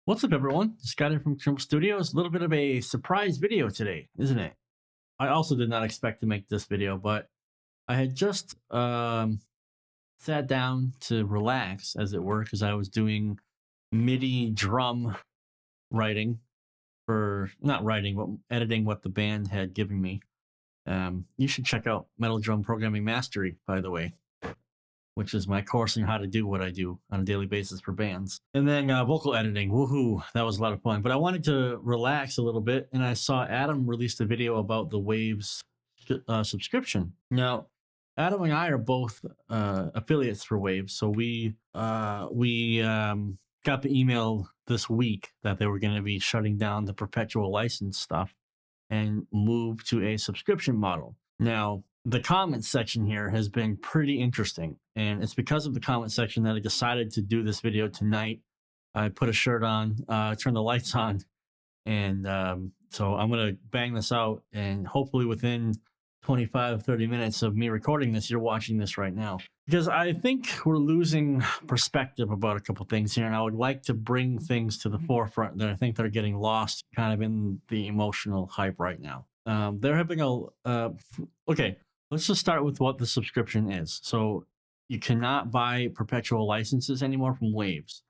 What's up, everyone? Scott here from Chernobyl Studios. A little bit of a surprise video today, isn't it? I also did not expect to make this video, but I had just sat down to relax, as it were, because I was doing MIDI drum writing for not writing, but editing what the band had given me. You should check out Metal Drum Programming Mastery, by the way, which is my course on how to do what I do on a daily basis for bands. And then vocal editing, woohoo, that was a lot of fun. But I wanted to relax a little bit, and I saw Adam released a video about the Waves subscription. Now, Adam and I are both affiliates for Waves, so we got the email this week that they were going to be shutting down the perpetual license stuff and move to a subscription model. Now, the comment section here has been pretty interesting, and it's because of the comment section that I decided to do this video tonight. I put a shirt on, turned the lights on, and so I'm going to bang this out, and hopefully within 25-30 minutes of me recording this, you're watching this right now. Because I think we're losing perspective about a couple things here, and I would like to bring things to the forefront that I think they're getting lost kind of in the emotional hype right now. There have been okay, let's just start with what the subscription is. So you cannot buy perpetual licenses anymore from Waves.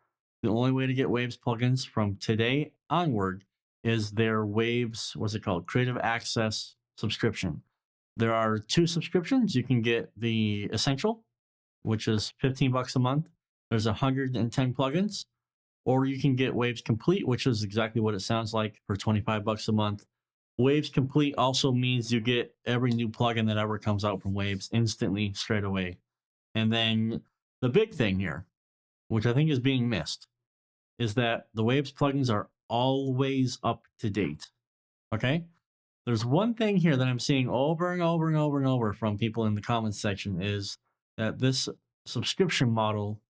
The only way to get Waves plugins from today onward is their Waves, what's it called? Creative Access subscription. There are two subscriptions. You can get the Essential, which is $15 a month. There's 110 plugins. Or you can get Waves Complete, which is exactly what it sounds like, for $25 a month. Waves Complete also means you get every new plugin that ever comes out from Waves instantly, straight away. And then the big thing here, which I think is being missed, is that the Waves plugins are always up to date. Okay? There's one thing here that I'm seeing over and over and over and over from people in the comments section is that this subscription model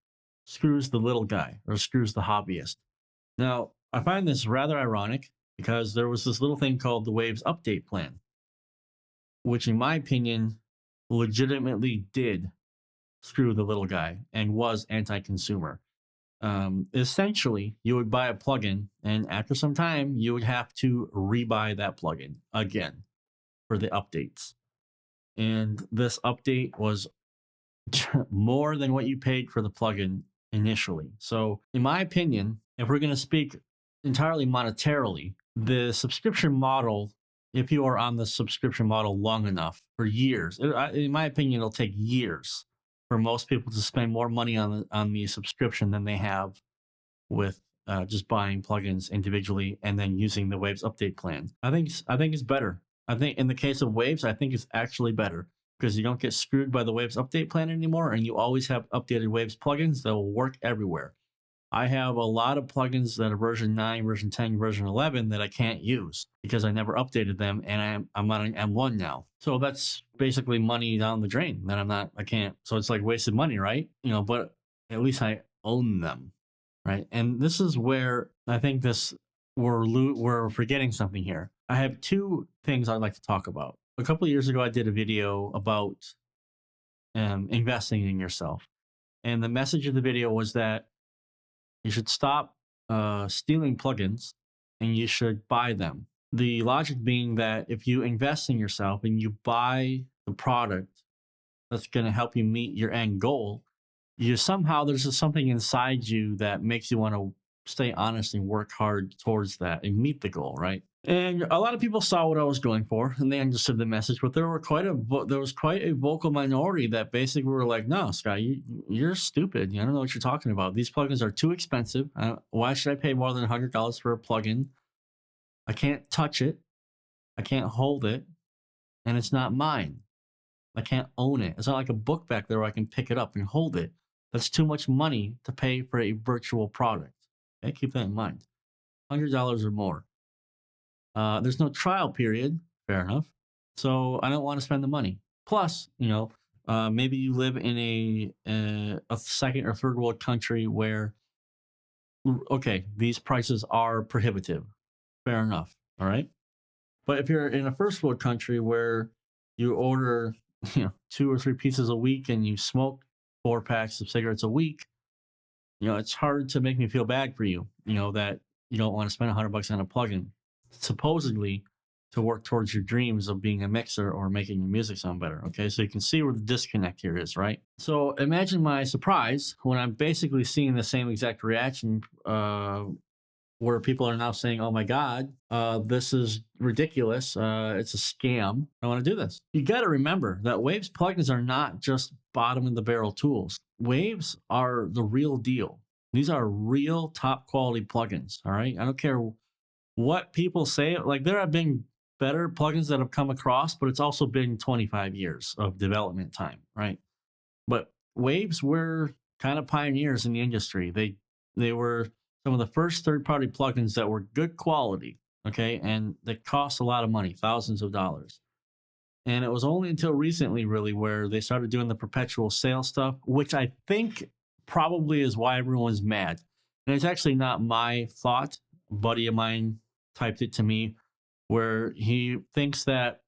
screws the little guy or screws the hobbyist. Now, I find this rather ironic because there was this little thing called the Waves Update Plan, which in my opinion legitimately did screw the little guy and was anti-consumer. Essentially, you would buy a plugin, and after some time, you would have to rebuy that plugin again for the updates. And this update was more than what you paid for the plugin initially. So, in my opinion, if we're going to speak entirely monetarily, the subscription model, if you are on the subscription model long enough for years, in my opinion, it'll take years for most people to spend more money on the subscription than they have with just buying plugins individually and then using the Waves update plan. I think it's better. I think in the case of Waves, I think it's actually better because you don't get screwed by the Waves update plan anymore, and you always have updated Waves plugins that will work everywhere. I have a lot of plugins that are version 9, version 10, version 11 that I can't use because I never updated them, and I'm on an M1 now. So that's basically money down the drain that I can't. So it's like wasted money, right? But at least I own them, right? And this is where I think we're forgetting something here. I have two things I'd like to talk about. A couple of years ago, I did a video about investing in yourself. And the message of the video was that you should stop stealing plugins and you should buy them. The logic being that if you invest in yourself and you buy the product that's going to help you meet your end goal, there's just something inside you that makes you want to stay honest and work hard towards that and meet the goal, right? And a lot of people saw what I was going for and they understood the message, but there was quite a vocal minority that basically were like, "No, Scott, you're stupid. I don't know what you're talking about. These plugins are too expensive. Why should I pay more than $100 for a plugin? I can't touch it. I can't hold it. And it's not mine. I can't own it. It's not like a book back there where I can pick it up and hold it. That's too much money to pay for a virtual product." Okay, keep that in mind. $100 or more. There's no trial period. Fair enough. So I don't want to spend the money. Plus, maybe you live in a second or third world country where, okay, these prices are prohibitive. Fair enough. All right. But if you're in a first world country where you order, 2 or 3 pieces a week and you smoke 4 packs of cigarettes a week, it's hard to make me feel bad for you, that you don't want to spend $100 on a plugin, supposedly to work towards your dreams of being a mixer or making your music sound better. Okay, so you can see where the disconnect here is, right? So imagine my surprise when I'm basically seeing the same exact reaction, where people are now saying, "Oh my God, this is ridiculous. It's a scam. I want to do this." You got to remember that Waves plugins are not just bottom of the barrel tools. Waves are the real deal. These are real top quality plugins. All right, I don't care what people say. Like, there have been better plugins that have come across, but it's also been 25 years of development time, right? But Waves were kind of pioneers in the industry. They were some of the first third-party plugins that were good quality, okay, and they cost a lot of money, thousands of dollars. And it was only until recently, really, where they started doing the perpetual sale stuff, which I think probably is why everyone's mad. And it's actually not my thought. A buddy of mine typed it to me, where he thinks that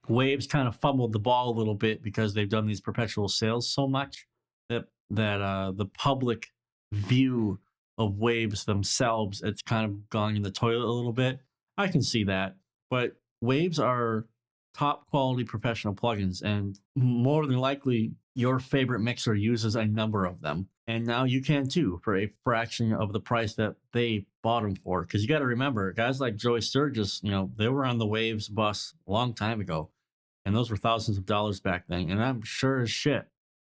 Waves kind of fumbled the ball a little bit because they've done these perpetual sales so much that the public view of Waves themselves, it's kind of gone in the toilet a little bit. I can see that, but Waves are top quality professional plugins, and more than likely, your favorite mixer uses a number of them. And now you can too, for a fraction of the price that they bought them for. Because you got to remember, guys like Joey Sturgis, they were on the Waves bus a long time ago, and those were thousands of dollars back then. And I'm sure as shit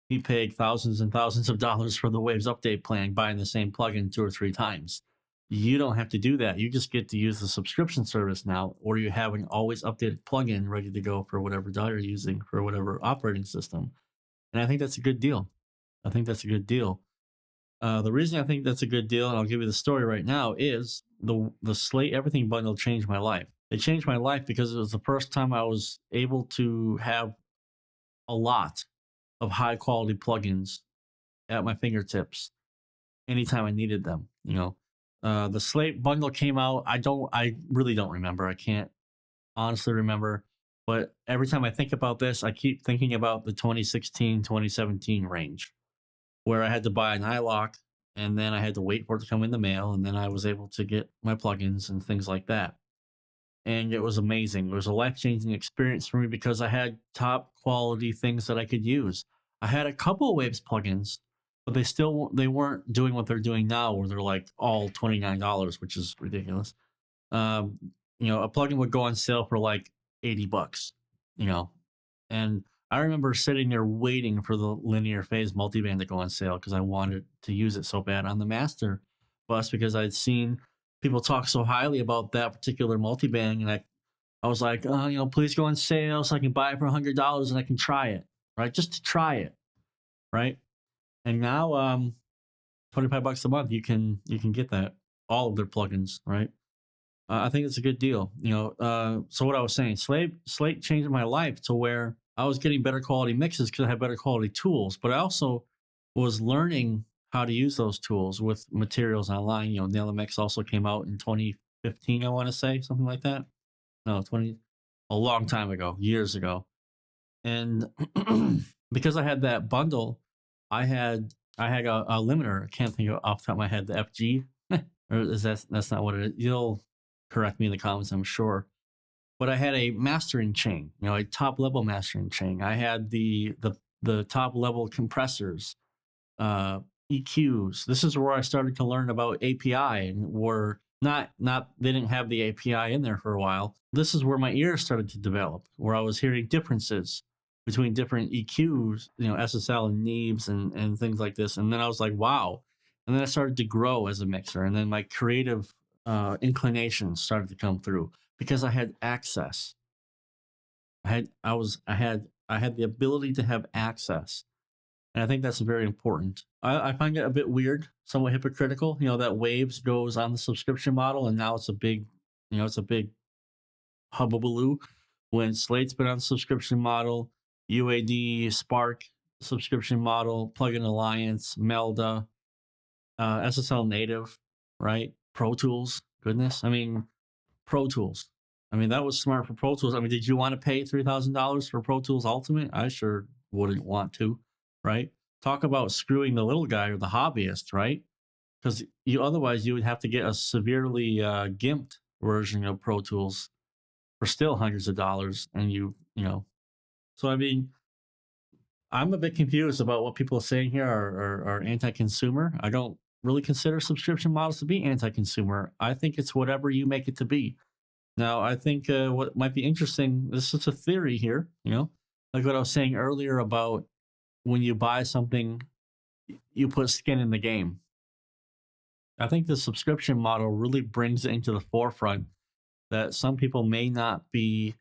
he paid thousands and thousands of dollars for the Waves update plan, buying the same plugin 2 or 3 times. You don't have to do that. You just get to use the subscription service now, or you have an always updated plugin ready to go for whatever DAW you're using for whatever operating system. And I think that's a good deal. I think that's a good deal. The reason I think that's a good deal, and I'll give you the story right now, is the Slate Everything bundle changed my life. It changed my life because it was the first time I was able to have a lot of high quality plugins at my fingertips anytime I needed them. The Slate bundle came out. I really don't remember. I can't honestly remember. But every time I think about this, I keep thinking about the 2016, 2017 range, where I had to buy an iLock and then I had to wait for it to come in the mail. And then I was able to get my plugins and things like that. And it was amazing. It was a life-changing experience for me because I had top quality things that I could use. I had a couple of Waves plugins, but they weren't doing what they're doing now, where they're like all $29, which is ridiculous. A plugin would go on sale for like $80, and I remember sitting there waiting for the linear phase multiband to go on sale because I wanted to use it so bad on the master bus, because I'd seen people talk so highly about that particular multiband, and I was like, oh, please go on sale so I can buy it for $100 and I can try it, right? Just to try it, right? And now, $25 a month, you can get that, all of their plugins, right? I think it's a good deal. So what I was saying, Slate changed my life to where I was getting better quality mixes because I had better quality tools, but I also was learning how to use those tools with materials online. Nail Mix also came out in 2015, I want to say, something like that. No, a long time ago, years ago. And because I had that bundle, I had a limiter. I can't think of off the top of my head, the FG, or is that's not what it is. You'll correct me in the comments, I'm sure. But I had a mastering chain, a top level mastering chain. I had the top level compressors, EQs. This is where I started to learn about API, and were not they didn't have the API in there for a while. This is where my ears started to develop, where I was hearing differences between different EQs, SSL and Neebs and things like this. And then I was like, wow. And then I started to grow as a mixer, and then my creative inclinations started to come through because I had access. I had the ability to have access, and I think that's very important. I find it a bit weird, somewhat hypocritical, that Waves goes on the subscription model, and now it's a big hubbubaloo, when Slate's been on the subscription model, UAD, Spark subscription model, Plugin Alliance, Melda, SSL Native, right? Pro Tools, goodness. I mean, Pro Tools. I mean, that was smart for Pro Tools. I mean, did you want to pay $3,000 for Pro Tools Ultimate? I sure wouldn't want to, right? Talk about screwing the little guy or the hobbyist, right? because you otherwise you would have to get a severely gimped version of Pro Tools for still hundreds of dollars, and so I mean, I'm a bit confused about what people are saying here are anti-consumer. I don't really consider subscription models to be anti-consumer. I think it's whatever you make it to be. Now, I think what might be interesting, this is a theory here, like what I was saying earlier about when you buy something, you put skin in the game. I think the subscription model really brings it into the forefront that some people may not be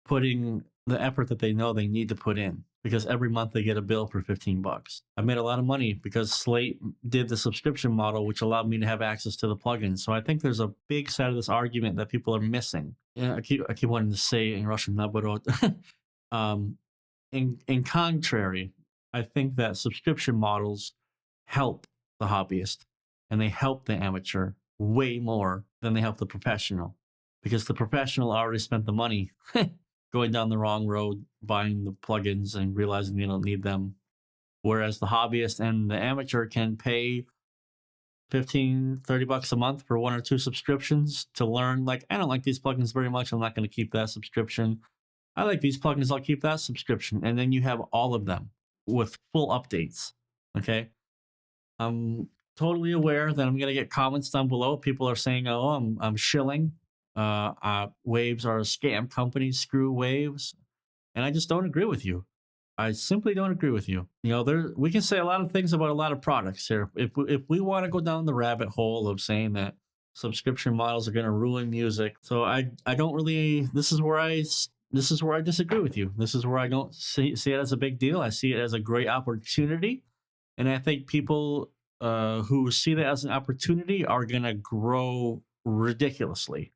putting the effort that they know they need to put in because every month they get a bill for 15 bucks. I made a lot of money because Slate did the subscription model, which allowed me to have access to the plugins. So I think there's a big side of this argument that people are missing. Yeah, I keep wanting to say in Russian, наоборот. In contrary, I think that subscription models help the hobbyist and they help the amateur way more than they help the professional because the professional already spent the money going down the wrong road, buying the plugins and realizing they don't need them. Whereas the hobbyist and the amateur can pay 15, 30 bucks a month for one or two subscriptions to learn, like, I don't like these plugins very much. I'm not going to keep that subscription. I like these plugins. I'll keep that subscription. And then you have all of them with full updates. Okay. I'm totally aware that I'm going to get comments down below. People are saying, oh, I'm shilling. Waves are a scam company. Screw Waves. And I just don't agree with you. I simply don't agree with you. We can say a lot of things about a lot of products here. If we want to go down the rabbit hole of saying that subscription models are going to ruin music, so I don't really. This is where I disagree with you. This is where I don't see it as a big deal. I see it as a great opportunity, and I think people who see that as an opportunity are going to grow ridiculously.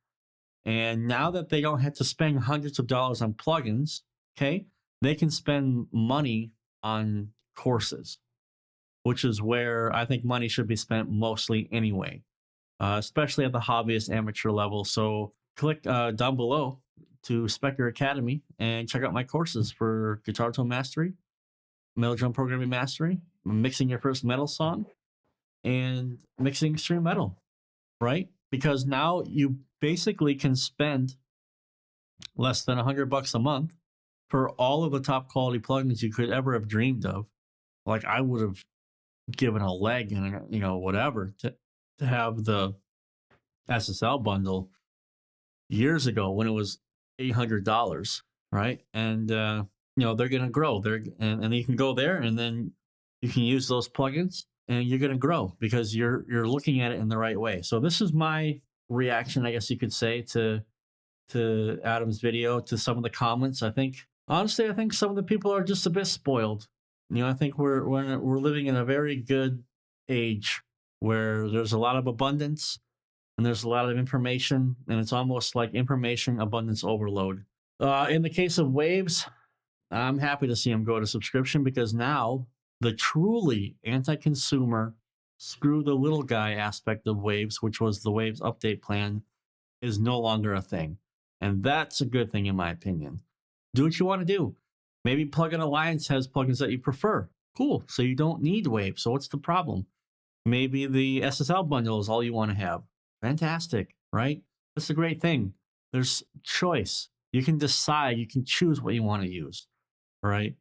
And now that they don't have to spend hundreds of dollars on plugins, okay, they can spend money on courses, which is where I think money should be spent mostly anyway, especially at the hobbyist amateur level. So click down below to Spec Your Academy and check out my courses for guitar tone mastery, metal drum programming mastery, mixing your first metal song, and mixing extreme metal, right? Because now you basically can spend less than $100 a month for all of the top quality plugins you could ever have dreamed of. Like I would have given a leg and whatever to have the SSL bundle years ago when it was $800, right? And they're gonna grow. And you can go there and then you can use those plugins and you're gonna grow because you're looking at it in the right way. So this is my reaction, I guess you could say, to Adam's video, to some of the comments. Honestly, I think some of the people are just a bit spoiled. I think we're living in a very good age where there's a lot of abundance and there's a lot of information, and it's almost like information abundance overload. In the case of Waves, I'm happy to see them go to subscription because now the truly anti-consumer, screw the little guy aspect of Waves, which was the Waves update plan, is no longer a thing. And that's a good thing in my opinion. Do what you want to do. Maybe Plugin Alliance has plugins that you prefer. Cool. So you don't need Waves. So what's the problem? Maybe the SSL bundle is all you want to have. Fantastic, right? That's a great thing. There's choice. You can decide. You can choose what you want to use, right?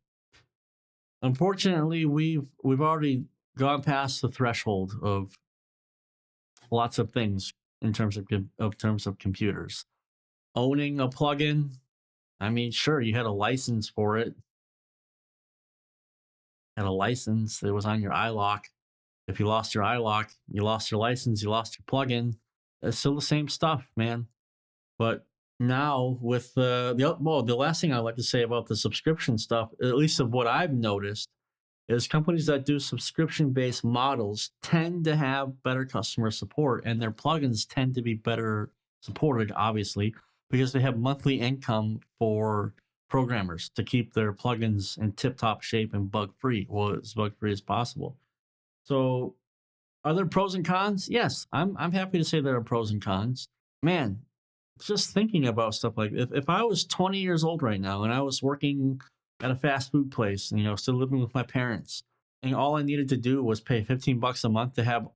Unfortunately, we've already gone past the threshold of lots of things in terms of computers. Owning a plugin, I mean, sure, you had a license for it. Had a license that was on your iLock. If you lost your iLock, you lost your license, you lost your plugin. It's still the same stuff, man. But now with the last thing I'd like to say about the subscription stuff, at least of what I've noticed, is companies that do subscription-based models tend to have better customer support, and their plugins tend to be better supported, obviously, because they have monthly income for programmers to keep their plugins in tip-top shape and bug-free, as bug-free as possible. So are there pros and cons? Yes, I'm happy to say there are pros and cons. Man, just thinking about stuff like if I was 20 years old right now and I was working at a fast food place, still living with my parents, and all I needed to do was pay $15 a month to have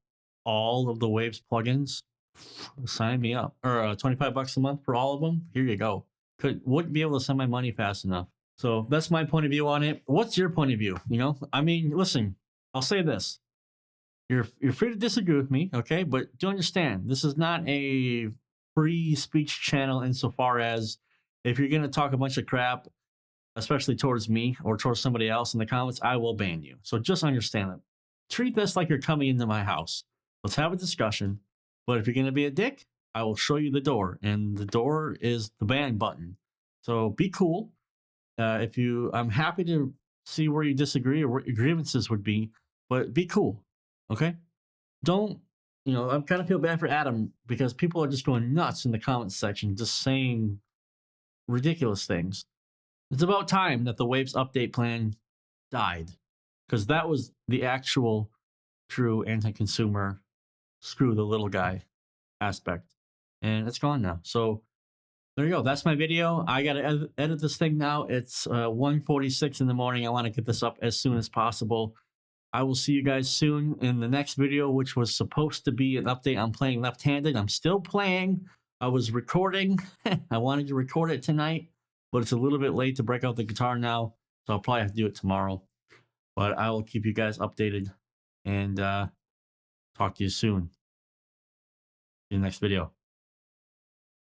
all of the Waves plugins, sign me up. Or $25 a month for all of them. Here you go. Wouldn't be able to send my money fast enough. So that's my point of view on it. What's your point of view? You know, I mean, listen, I'll say this. You're free to disagree with me, okay? But do understand, this is not a free speech channel insofar as if you're gonna talk a bunch of crap, especially towards me or towards somebody else in the comments, I will ban you. So just understand that. Treat this like you're coming into my house. Let's have a discussion. But if you're gonna be a dick, I will show you the door, and the door is the ban button. So be cool. I'm happy to see where you disagree or what your grievances would be, but be cool, okay? Don't, I kind of feel bad for Adam because people are just going nuts in the comments section, just saying ridiculous things. It's about time that the Waves update plan died because that was the actual true anti-consumer screw the little guy aspect, and it's gone now. So there you go. That's my video. I gotta edit this thing now. It's 1:46 in the morning. I want to get this up as soon as possible. I will see you guys soon in the next video, which was supposed to be an update on playing left-handed. I'm still playing. I was recording. I wanted to record it tonight, but it's a little bit late to break out the guitar now, so I'll probably have to do it tomorrow. But I will keep you guys updated and talk to you soon in the next video.